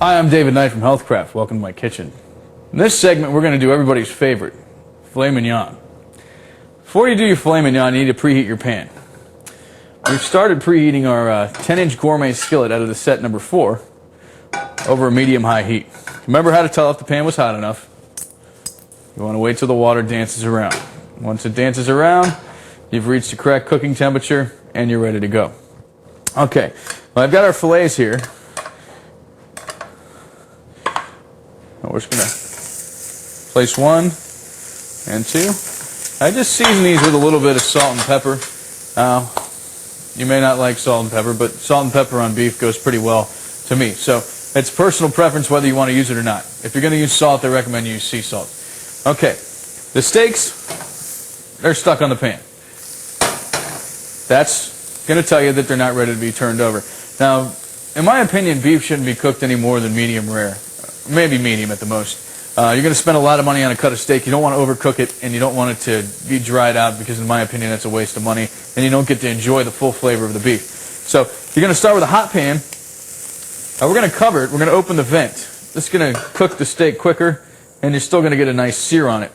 Hi, I'm David Knight from Healthcraft. Welcome to my kitchen. In this segment, we're going to do everybody's favorite, filet mignon. Before you do your filet mignon, you need to preheat your pan. We've started preheating our 10-inch gourmet skillet out of the set number 4 over a medium-high heat. Remember how to tell if the pan was hot enough. You want to wait till the water dances around. Once it dances around, you've reached the correct cooking temperature and you're ready to go. Okay, well, I've got our fillets here. We're just going to place 1 and 2. I just season these with a little bit of salt and pepper. You may not like salt and pepper, but salt and pepper on beef goes pretty well to me. So it's personal preference whether you want to use it or not. If you're going to use salt, I recommend you use sea salt. Okay, the steaks, they're stuck on the pan. That's going to tell you that they're not ready to be turned over. Now, in my opinion, beef shouldn't be cooked any more than medium rare. Maybe medium at the most. You're going to spend a lot of money on a cut of steak. You don't want to overcook it, and you don't want it to be dried out because, in my opinion, that's a waste of money, and you don't get to enjoy the full flavor of the beef. So you're going to start with a hot pan. We're going to cover it. We're going to open the vent. This is going to cook the steak quicker, and you're still going to get a nice sear on it.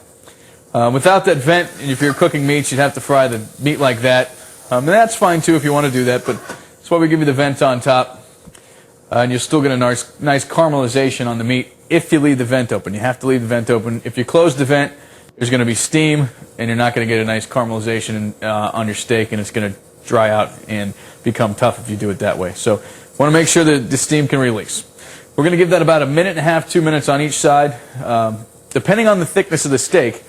Without that vent, if you're cooking meats, you'd have to fry the meat like that. And that's fine, too, if you want to do that, but that's why we give you the vent on top. And you'll still get a nice caramelization on the meat if you leave the vent open. You have to leave the vent open. If you close the vent, there's going to be steam, and you're not going to get a nice caramelization on your steak, and it's going to dry out and become tough if you do it that way. So want to make sure that the steam can release. We're going to give that about 1.5 minutes, 2 minutes on each side. Depending on the thickness of the steak,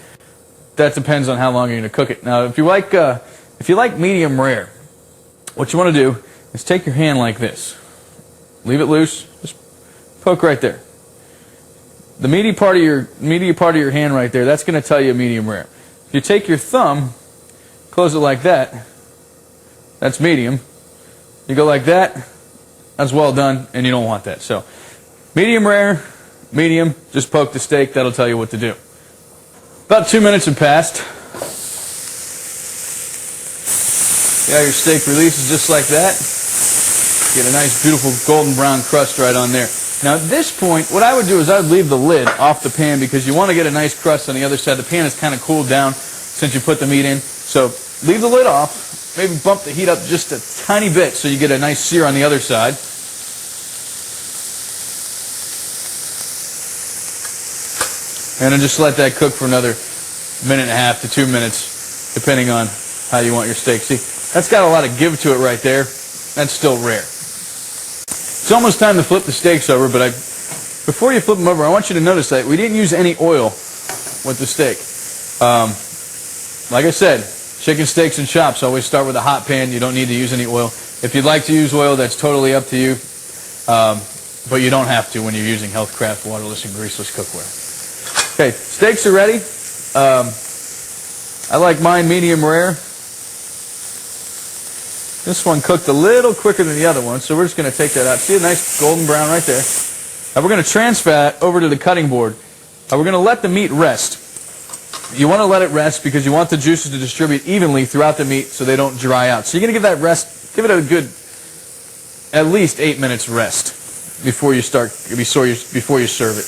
that depends on how long you're going to cook it. Now, if you like medium rare, what you want to do is take your hand like this. Leave it loose. Just poke right there. The meaty part of your hand right there, that's going to tell you medium rare. If you take your thumb, close it like that, that's medium. You go like that, that's well done, and you don't want that. So, medium rare, medium, just poke the steak, that'll tell you what to do. About 2 minutes have passed. Yeah, your steak releases just like that. Get a nice, beautiful golden brown crust right on there. Now, at this point, what I would do is I would leave the lid off the pan because you want to get a nice crust on the other side. The pan is kind of cooled down since you put the meat in. So leave the lid off. Maybe bump the heat up just a tiny bit so you get a nice sear on the other side. And then just let that cook for another 1.5 to 2 minutes, depending on how you want your steak. See, that's got a lot of give to it right there. That's still rare. It's almost time to flip the steaks over, but before you flip them over, I want you to notice that we didn't use any oil with the steak. Like I said, chicken steaks and chops always start with a hot pan. You don't need to use any oil. If you'd like to use oil, that's totally up to you, but you don't have to when you're using Healthcraft waterless and greaseless cookware. Okay, steaks are ready. I like mine medium rare. This one cooked a little quicker than the other one, so we're just going to take that out. See a nice golden brown right there. Now we're going to transfer that over to the cutting board. Now we're going to let the meat rest. You want to let it rest because you want the juices to distribute evenly throughout the meat so they don't dry out. So you're going to give that rest, give it a good at least 8 minutes rest before you serve it.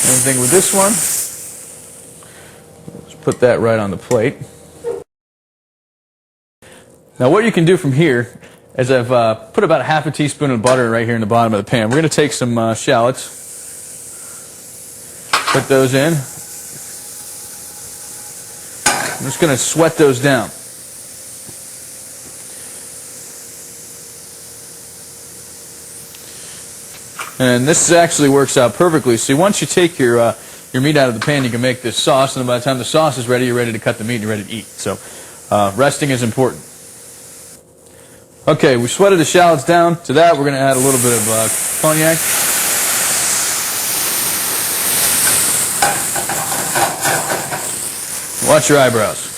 Same thing with this one. Put that right on the plate. Now what you can do from here is I've put about 1/2 teaspoon of butter right here in the bottom of the pan. We're going to take some shallots, put those in. I'm just going to sweat those down. And this actually works out perfectly. See, once you take your meat out of the pan, you can make this sauce, and by the time the sauce is ready, you're ready to cut the meat and you're ready to eat. So resting is important. Okay, we sweated the shallots down. To that, we're going to add a little bit of cognac. Watch your eyebrows.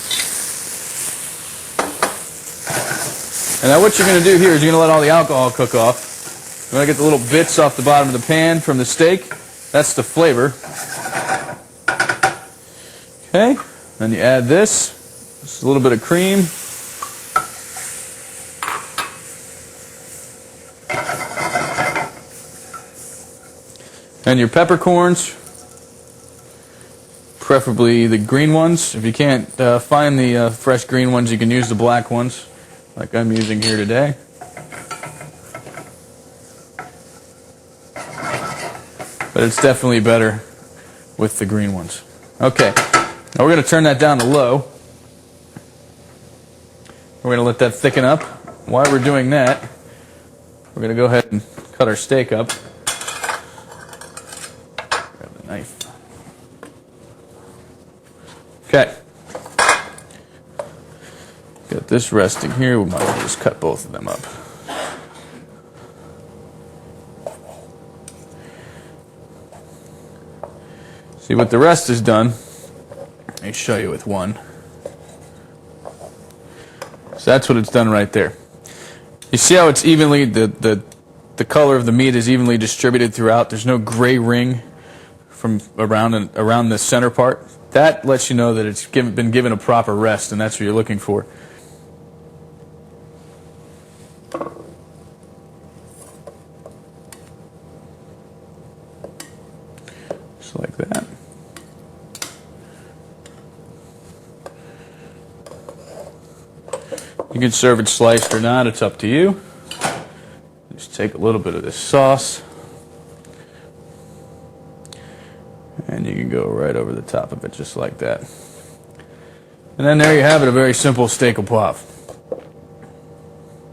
And now what you're going to do here is you're going to let all the alcohol cook off. You're going to get the little bits off the bottom of the pan from the steak. That's the flavor. Okay, then you add this, just a little bit of cream. And your peppercorns, preferably the green ones. If you can't find the fresh green ones, you can use the black ones, like I'm using here today. But it's definitely better with the green ones. Okay, now we're going to turn that down to low. We're going to let that thicken up. While we're doing that, we're going to go ahead and cut our steak up. Grab the knife. Okay. Got this resting here. We might as well just cut both of them up. See, what the rest is done, let me show you with one. So that's what it's done right there. You see how it's evenly, the color of the meat is evenly distributed throughout. There's no gray ring from around the center part. That lets you know that it's been given a proper rest, and that's what you're looking for. Just like that. You can serve it sliced or not, it's up to you. Just take a little bit of this sauce, and you can go right over the top of it just like that. And then there you have it, a very simple steak au poivre.